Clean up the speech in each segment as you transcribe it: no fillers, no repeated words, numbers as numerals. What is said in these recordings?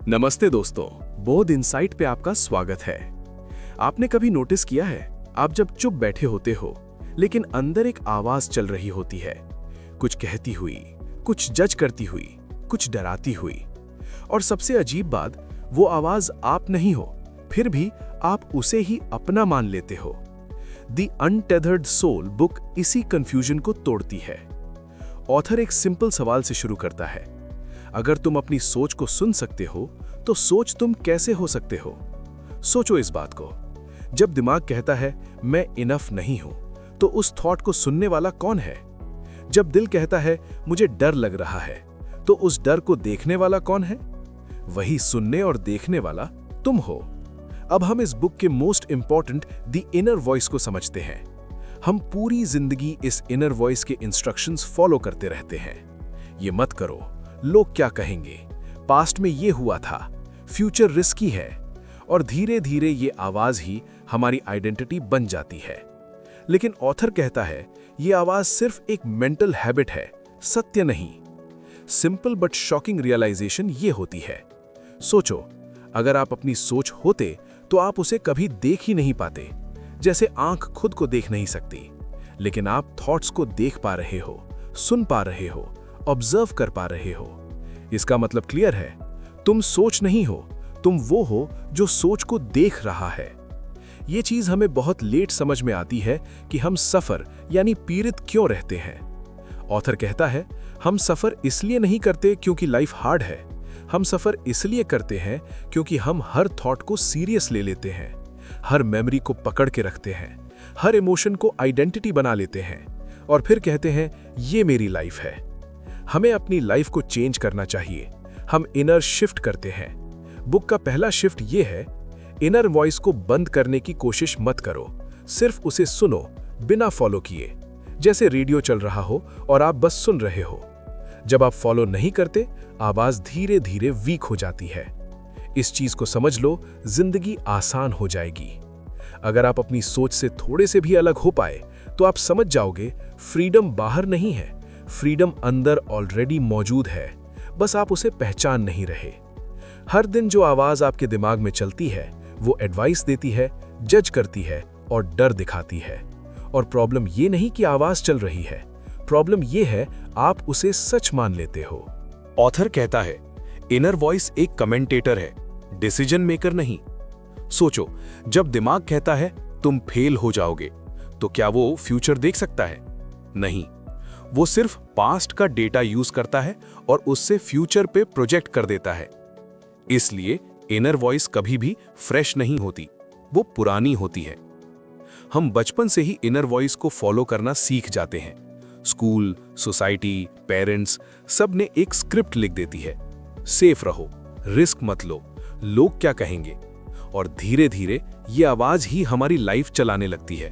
नमस्ते दोस्तों, बोध इनसाइट पे आपका स्वागत है। आपने कभी नोटिस किया है, आप जब चुप बैठे होते हो लेकिन अंदर एक आवाज चल रही होती है, कुछ कहती हुई, कुछ जज करती हुई, कुछ डराती हुई। और सबसे अजीब बात, वो आवाज आप नहीं हो, फिर भी आप उसे ही अपना मान लेते हो। द अनटेथर्ड सोल बुक इसी कंफ्यूजन को तोड़ती है। ऑथर एक सिंपल सवाल से शुरू करता है, अगर तुम अपनी सोच को सुन सकते हो तो सोच तुम कैसे हो सकते हो? सोचो इस बात को। जब दिमाग कहता है मैं इनफ नहीं हूं, तो उस थॉट को सुनने वाला कौन है? जब दिल कहता है मुझे डर लग रहा है, तो उस डर को देखने वाला कौन है? वही सुनने और देखने वाला तुम हो। अब हम इस बुक के most important the inner voice को समझते हैं। हम पूरी जिंदगी इस इनर वॉइस के इंस्ट्रक्शंस फॉलो करते रहते हैं। ये मत करो, लोग क्या कहेंगे, पास्ट में ये हुआ था, फ्यूचर रिस्की है। और धीरे धीरे ये आवाज ही हमारी आइडेंटिटी बन जाती है। लेकिन ऑथर कहता है ये आवाज सिर्फ एक मेंटल हैबिट है, सत्य नहीं। सिंपल बट शॉकिंग रियलाइजेशन ये होती है। सोचो, अगर आप अपनी सोच होते तो आप उसे कभी देख ही नहीं पाते। जैसे आंख खुद को देख नहीं सकती, लेकिन आप थॉट्स को देख पा रहे हो, सुन पा रहे हो, ऑब्जर्व कर पा रहे हो। इसका मतलब क्लियर है, तुम सोच नहीं हो, तुम वो हो जो सोच को देख रहा है। ये चीज हमें बहुत लेट समझ में आती है कि हम सफर यानी पीड़ित क्यों रहते हैं। ऑथर कहता है हम सफर इसलिए नहीं करते क्योंकि लाइफ हार्ड है, हम सफर इसलिए करते हैं क्योंकि हम हर थॉट को सीरियस ले लेते हैं, हर मेमोरी को पकड़ के रखते हैं, हर इमोशन को आइडेंटिटी बना लेते हैं और फिर कहते हैं ये मेरी लाइफ है। हमें अपनी लाइफ को चेंज करना चाहिए। हम इनर शिफ्ट करते हैं। बुक का पहला शिफ्ट ये है, इनर वॉइस को बंद करने की कोशिश मत करो, सिर्फ उसे सुनो बिना फॉलो किए। जैसे रेडियो चल रहा हो और आप बस सुन रहे हो। जब आप फॉलो नहीं करते, आवाज धीरे धीरे वीक हो जाती है। इस चीज को समझ लो, जिंदगी आसान हो जाएगी। अगर आप अपनी सोच से थोड़े से भी अलग हो पाए तो आप समझ जाओगे फ्रीडम बाहर नहीं है, फ्रीडम अंदर ऑलरेडी मौजूद है, बस आप उसे पहचान नहीं रहे। हर दिन जो आवाज आपके दिमाग में चलती है वो एडवाइस देती है, जज करती है और डर दिखाती है। और प्रॉब्लम ये नहीं कि आवाज चल रही है, प्रॉब्लम ये है आप उसे सच मान लेते हो। ऑथर कहता है इनर वॉइस एक कमेंटेटर है, डिसीजन मेकर नहीं। सोचो, जब दिमाग कहता है तुम फेल हो जाओगे, तो क्या वो फ्यूचर देख सकता है? नहीं, वो सिर्फ पास्ट का डेटा यूज करता है और उससे फ्यूचर पे प्रोजेक्ट कर देता है। इसलिए इनर वॉइस कभी भी फ्रेश नहीं होती, वो पुरानी होती है। हम बचपन से ही इनर वॉइस को फॉलो करना सीख जाते हैं। स्कूल, सोसाइटी, पेरेंट्स सब ने एक स्क्रिप्ट लिख देती है, सेफ रहो, रिस्क मत लो, लोग क्या कहेंगे। और धीरे धीरे ये आवाज ही हमारी लाइफ चलाने लगती है।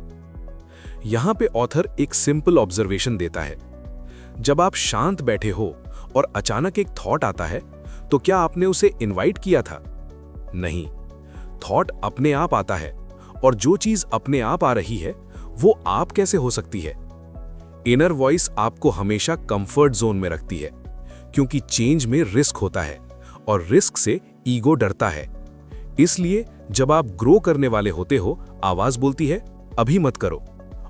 यहां पे ऑथर एक सिंपल ऑब्जर्वेशन देता है, जब आप शांत बैठे हो और अचानक एक थॉट आता है, तो क्या आपने उसे इनवाइट किया था? नहीं, थॉट अपने आप आता है। और जो चीज अपने आप आ रही है वो आप कैसे हो सकती है? इनर वॉइस आपको हमेशा कंफर्ट जोन में रखती है, क्योंकि चेंज में रिस्क होता है और रिस्क से ईगो डरता है। इसलिए जब आप ग्रो करने वाले होते हो, आवाज बोलती है अभी मत करो,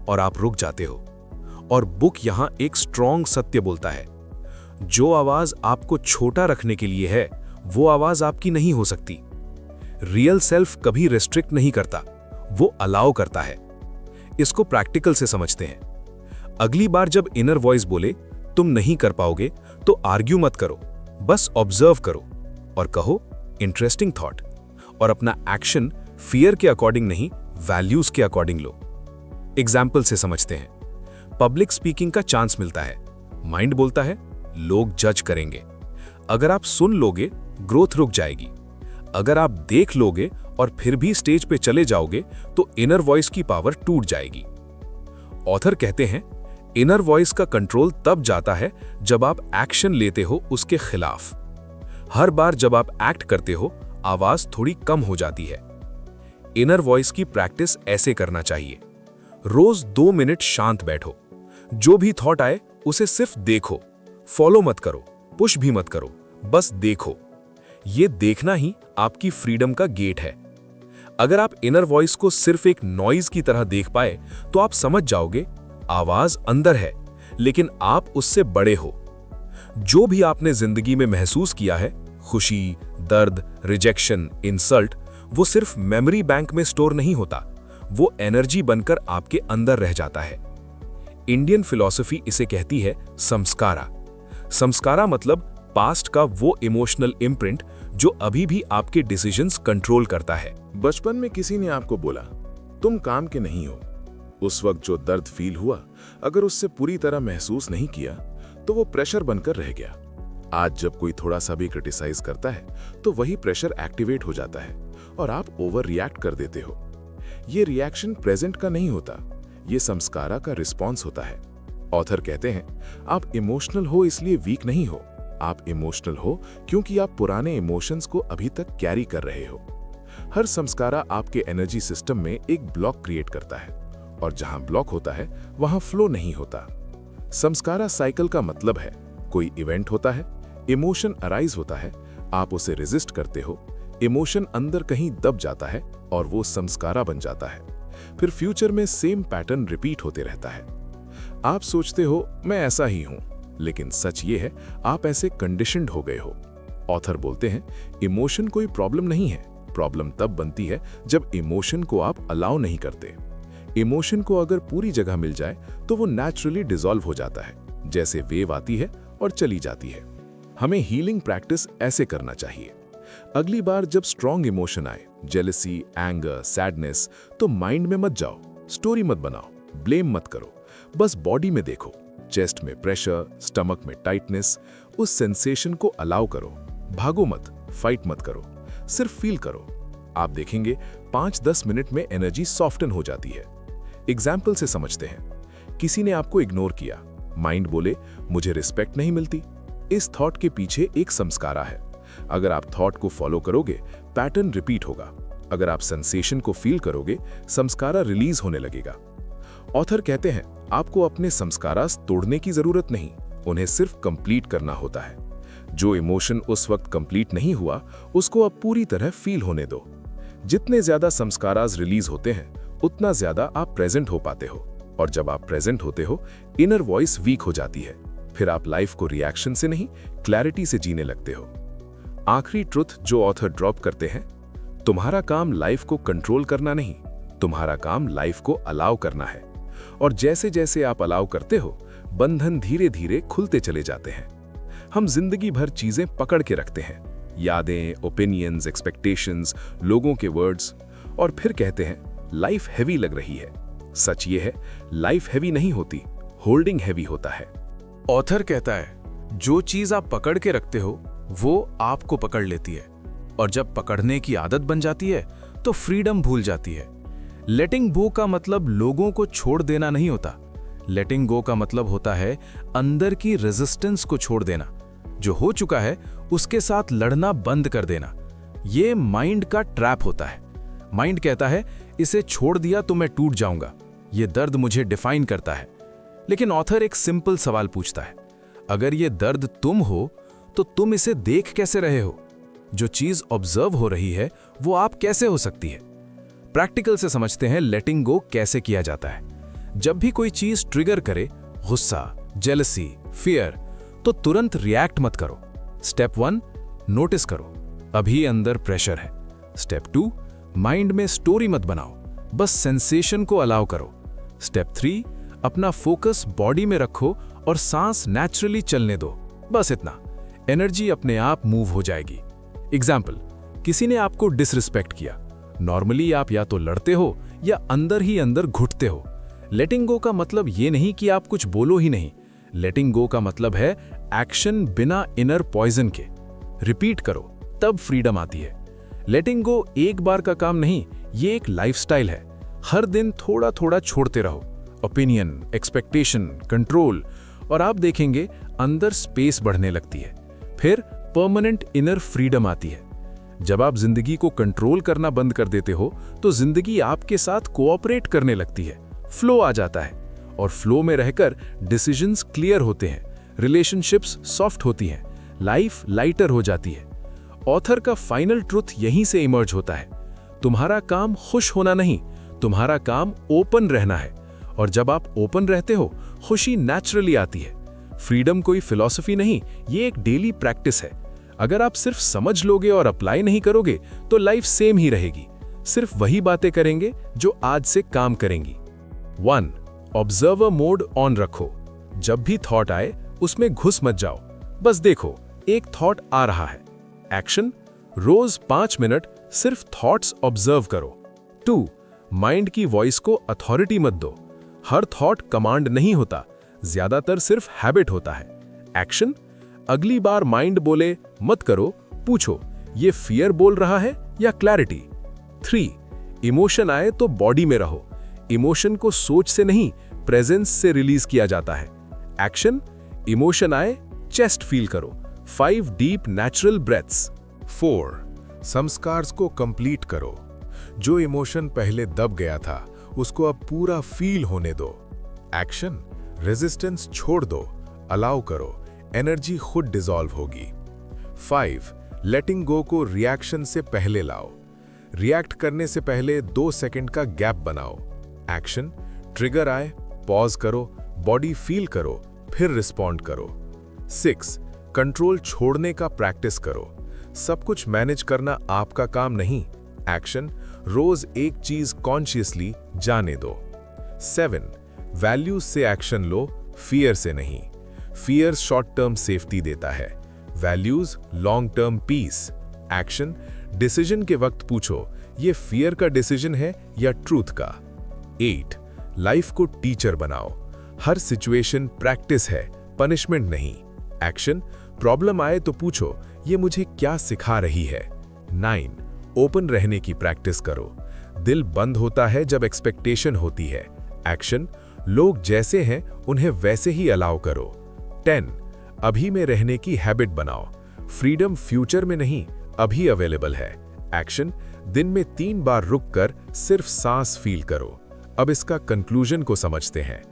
और आप रुक जाते हो। और बुक यहां एक स्ट्रॉन्ग सत्य बोलता है, जो आवाज आपको छोटा रखने के लिए है वो आवाज आपकी नहीं हो सकती। रियल सेल्फ कभी रिस्ट्रिक्ट नहीं करता, वो अलाउ करता है। इसको प्रैक्टिकल से समझते हैं। अगली बार जब इनर वॉइस बोले तुम नहीं कर पाओगे, तो आर्ग्यू मत करो, बस ऑब्जर्व करो और कहो इंटरेस्टिंग थॉट, और अपना एक्शन फियर के अकॉर्डिंग नहीं, वैल्यूज के अकॉर्डिंग लो। एग्जाम्पल से समझते हैं। पब्लिक स्पीकिंग का चांस मिलता है, माइंड बोलता है लोग जज करेंगे। अगर आप सुन लोगे, ग्रोथ रुक जाएगी। अगर आप देख लोगे और फिर भी स्टेज पे चले जाओगे, तो इनर वॉइस की पावर टूट जाएगी। ऑथर कहते हैं इनर वॉइस का कंट्रोल तब जाता है जब आप एक्शन लेते हो उसके खिलाफ। हर बार जब आप एक्ट करते हो, आवाज थोड़ी कम हो जाती है। इनर वॉइस की प्रैक्टिस ऐसे करना चाहिए। रोज 2 मिनट शांत बैठो, जो भी थॉट आए उसे सिर्फ देखो, फॉलो मत करो, पुश भी मत करो, बस देखो। ये देखना ही आपकी फ्रीडम का गेट है। अगर आप इनर वॉइस को सिर्फ एक नॉइज की तरह देख पाए तो आप समझ जाओगे आवाज अंदर है, लेकिन आप उससे बड़े हो। जो भी आपने जिंदगी में महसूस किया है, खुशी, दर्द, रिजेक्शन, इंसल्ट, वो सिर्फ मेमोरी बैंक में स्टोर नहीं होता, वो एनर्जी बनकर आपके अंदर रह जाता है। इंडियन फिलॉसफी इसे कहती है संस्कारा। संस्कारा मतलब पास्ट का वो इमोशनल इम्प्रिंट जो अभी भी आपके डिसीजंस कंट्रोल करता है। बचपन में किसी ने आपको बोला तुम काम के नहीं हो। उस वक्त जो दर्द फील हुआ, अगर उससे पूरी तरह महसूस नहीं किया तो वो प्रेशर बनकर रह गया। आज जब कोई थोड़ा सा भी क्रिटिसाइज करता है तो वही प्रेशर एक्टिवेट हो जाता है और आप ओवर रिएक्ट कर देते हो। ये रिएक्शन प्रेजेंट का नहीं होता, ये संस्कारा का रिस्पॉन्स होता है। ऑथर कहते हैं आप इमोशनल हो इसलिए वीक नहीं हो, आप इमोशनल हो क्योंकि आप पुराने इमोशंस को अभी तक कैरी कर रहे हो। हर संस्कारा आपके एनर्जी सिस्टम में एक ब्लॉक क्रिएट करता है और जहां ब्लॉक होता है वहां फ्लो नहीं होता। संस्कारा साइकिल का मतलब है कोई इवेंट होता है, इमोशन अराइज होता है, आप उसे रेजिस्ट करते हो, इमोशन अंदर कहीं दब जाता है और वो संस्कारा बन जाता है। फिर फ्यूचर में सेम पैटर्न रिपीट होते रहता है। आप सोचते हो मैं ऐसा ही हूं, लेकिन सच ये है आप ऐसे कंडीशन्ड हो गए हो। ऑथर बोलते हैं इमोशन कोई प्रॉब्लम नहीं है, प्रॉब्लम तब बनती है जब इमोशन को आप अलाउ नहीं करते। इमोशन को अगर पूरी जगह मिल जाए तो वो नेचुरली डिसॉल्व हो जाता है, जैसे वेव आती है और चली जाती है। हमें हीलिंग प्रैक्टिस ऐसे करना चाहिए। अगली बार जब स्ट्रॉन्ग इमोशन आए, जेलसी, एंगर, सैडनेस, तो माइंड में मत जाओ, स्टोरी मत बनाओ, ब्लेम मत करो, बस बॉडी में देखो। चेस्ट में प्रेशर, स्टमक में टाइटनेस, उस सेंसेशन को अलाउ करो। भागो मत, फाइट मत करो, सिर्फ फील करो। आप देखेंगे 5-10 मिनट में एनर्जी सॉफ्टन हो जाती है। एग्जाम्पल से समझते हैं। किसी ने आपको इग्नोर किया, माइंड बोले मुझे रिस्पेक्ट नहीं मिलती। इस थॉट के पीछे एक संस्कारा है। अगर आप थॉट को फॉलो करोगे, पैटर्न रिपीट होगा। अगर आप सेंसेशन को फील करोगे, संस्कारा रिलीज होने लगेगा। ऑथर कहते हैं आपको अपने संस्कारास तोड़ने की जरूरत नहीं, उन्हें सिर्फ कंप्लीट करना होता है। जो इमोशन उस वक्त कंप्लीट नहीं हुआ, उसको अब पूरी तरह फील होने दो। जितने ज्यादा संस्कारास रिलीज होते हैं, उतना ज्यादा आप प्रेजेंट हो पाते हो, और जब आप प्रेजेंट होते हो, इनर वॉइस वीक हो जाती है। फिर आप लाइफ को रिएक्शन से नहीं, क्लैरिटी से जीने लगते हो। आखिरी ट्रुथ जो ऑथर ड्रॉप करते हैं, तुम्हारा काम लाइफ को कंट्रोल करना नहीं, तुम्हारा काम लाइफ को अलाउ करना है। और जैसे जैसे आप अलाउ करते हो, बंधन धीरे धीरे खुलते चले जाते हैं। हम जिंदगी भर चीजें पकड़ के रखते हैं, यादें, ओपिनियंस, एक्सपेक्टेशंस, लोगों के वर्ड्स, और फिर कहते हैं लाइफ हैवी लग रही है। सच ये है, लाइफ हैवी नहीं होती, होल्डिंग हैवी होता है। ऑथर कहता है जो चीज आप पकड़ के रखते हो वो आपको पकड़ लेती है, और जब पकड़ने की आदत बन जाती है तो फ्रीडम भूल जाती है। लेटिंग गो का मतलब लोगों को छोड़ देना नहीं होता। लेटिंग गो का मतलब होता है अंदर की रेजिस्टेंस को छोड़ देना। जो हो चुका है उसके साथ लड़ना बंद कर देना। ये माइंड का ट्रैप होता है। माइंड कहता है इसे छोड़ दिया तो मैं टूट जाऊंगा, ये दर्द मुझे डिफाइन करता है। लेकिन ऑथर एक सिंपल सवाल पूछता है, अगर ये दर्द तुम हो तो तुम इसे देख कैसे रहे हो? जो चीज ऑब्जर्व हो रही है वो आप कैसे हो सकती है? प्रैक्टिकल से समझते हैं लेटिंग गो कैसे किया जाता है। जब भी कोई चीज ट्रिगर करे, गुस्सा, जेलसी, फियर, तो तुरंत रिएक्ट मत करो। स्टेप 1, नोटिस करो, अभी अंदर प्रेशर है। स्टेप 2, माइंड में स्टोरी मत बनाओ, बस सेंसेशन को अलाउ करो। स्टेप 3, अपना फोकस बॉडी में रखो और सांस नेचुरली चलने दो, बस इतना। एनर्जी अपने आप मूव हो जाएगी। एग्जाम्पल, किसी ने आपको डिसरिस्पेक्ट किया। नॉर्मली आप या तो लड़ते हो या अंदर ही अंदर घुटते हो। लेटिंग गो का मतलब ये नहीं कि आप कुछ बोलो ही नहीं। लेटिंग गो का मतलब है एक्शन बिना इनर पॉइजन के। रिपीट करो, तब फ्रीडम आती है। लेटिंग गो एक बार का काम नहीं, ये एक लाइफस्टाइल है। हर दिन थोड़ा थोड़ा छोड़ते रहो, ओपिनियन, एक्सपेक्टेशन, कंट्रोल, और आप देखेंगे अंदर स्पेस बढ़ने लगती है। फिर परमानेंट इनर फ्रीडम आती है। जब आप जिंदगी को कंट्रोल करना बंद कर देते हो तो जिंदगी आपके साथ कोऑपरेट करने लगती है। फ्लो आ जाता है, और फ्लो में रहकर डिसीजंस क्लियर होते हैं, रिलेशनशिप्स सॉफ्ट होती हैं, लाइफ लाइटर हो जाती है। ऑथर का फाइनल ट्रुथ यहीं से इमर्ज होता है। तुम्हारा काम खुश होना नहीं, तुम्हारा काम ओपन रहना है। और जब आप ओपन रहते हो, खुशी नेचुरली आती है। फ्रीडम कोई फिलॉसफी नहीं, ये एक डेली प्रैक्टिस है। अगर आप सिर्फ समझ लोगे और अप्लाई नहीं करोगे तो लाइफ सेम ही रहेगी। सिर्फ वही बातें करेंगे जो आज से काम करेंगी। 1. ऑब्जर्वर मोड ऑन रखो। जब भी थॉट आए उसमें घुस मत जाओ, बस देखो एक थॉट आ रहा है। एक्शन, रोज 5 मिनट सिर्फ थॉट्स ऑब्जर्व करो। 2. माइंड की वॉइस को अथॉरिटी मत दो। हर थॉट कमांड नहीं होता, ज्यादातर सिर्फ हैबिट होता है। एक्शन, अगली बार माइंड बोले मत करो, पूछो ये फियर बोल रहा है या क्लैरिटी। 3. इमोशन आए तो बॉडी में रहो। इमोशन को सोच से नहीं, प्रेजेंस से रिलीज किया जाता है। एक्शन, इमोशन आए चेस्ट फील करो। 5 डीप नेचुरल ब्रेथ्स। 4. संस्कार्स को कंप्लीट करो। जो इमोशन पहले दब गया था उसको अब पूरा फील होने दो। एक्शन, रेजिस्टेंस छोड़ दो, अलाउ करो, एनर्जी खुद डिसॉल्व होगी। 5. लेटिंग गो को रिएक्शन से पहले लाओ। रिएक्ट करने से पहले 2 सेकंड का गैप बनाओ। एक्शन, ट्रिगर आए पॉज करो, बॉडी फील करो, फिर रिस्पॉन्ड करो। 6. कंट्रोल छोड़ने का प्रैक्टिस करो। सब कुछ मैनेज करना आपका काम नहीं। एक्शन, रोज एक चीज कॉन्शियसली जाने दो। 7. वैल्यूज से एक्शन लो, फियर से नहीं। फियर शॉर्ट टर्म सेफ्टी देता है, values long term peace. Action, decision के वक्त पूछो ये फियर का डिसीजन है या ट्रूथ का। 8. लाइफ को टीचर बनाओ। हर सिचुएशन प्रैक्टिस है, पनिशमेंट नहीं। एक्शन, प्रॉब्लम आए तो पूछो ये मुझे क्या सिखा रही है। 9. ओपन रहने की प्रैक्टिस करो। दिल बंद होता है जब एक्सपेक्टेशन होती है। एक्शन, लोग जैसे हैं उन्हें वैसे ही अलाउ करो। 10. अभी में रहने की हैबिट बनाओ। फ्रीडम फ्यूचर में नहीं, अभी अवेलेबल है। एक्शन, दिन में 3 बार रुककर सिर्फ सांस फील करो। अब इसका कंक्लूजन को समझते हैं।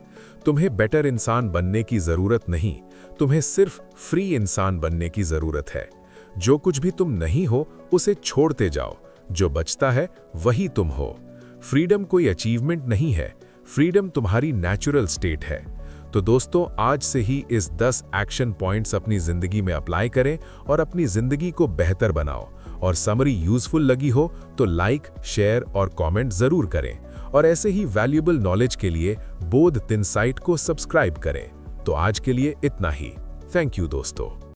तुम्हें बेटर इंसान बनने की जरूरत नहीं, तुम्हें सिर्फ फ्री इंसान बनने की जरूरत है। जो कुछ भी तुम नहीं हो उसे छोड़ते जाओ, जो बचता है वही तुम हो। फ्रीडम कोई अचीवमेंट नहीं है, फ्रीडम तुम्हारी नेचुरल स्टेट है। तो दोस्तों, आज से ही इस 10 एक्शन पॉइंट्स अपनी जिंदगी में अप्लाई करें और अपनी जिंदगी को बेहतर बनाओ। और समरी यूजफुल लगी हो तो लाइक, शेयर और कमेंट जरूर करें। और ऐसे ही वैल्यूएबल नॉलेज के लिए बोध तिनसाइट को सब्सक्राइब करें। तो आज के लिए इतना ही। थैंक यू दोस्तों।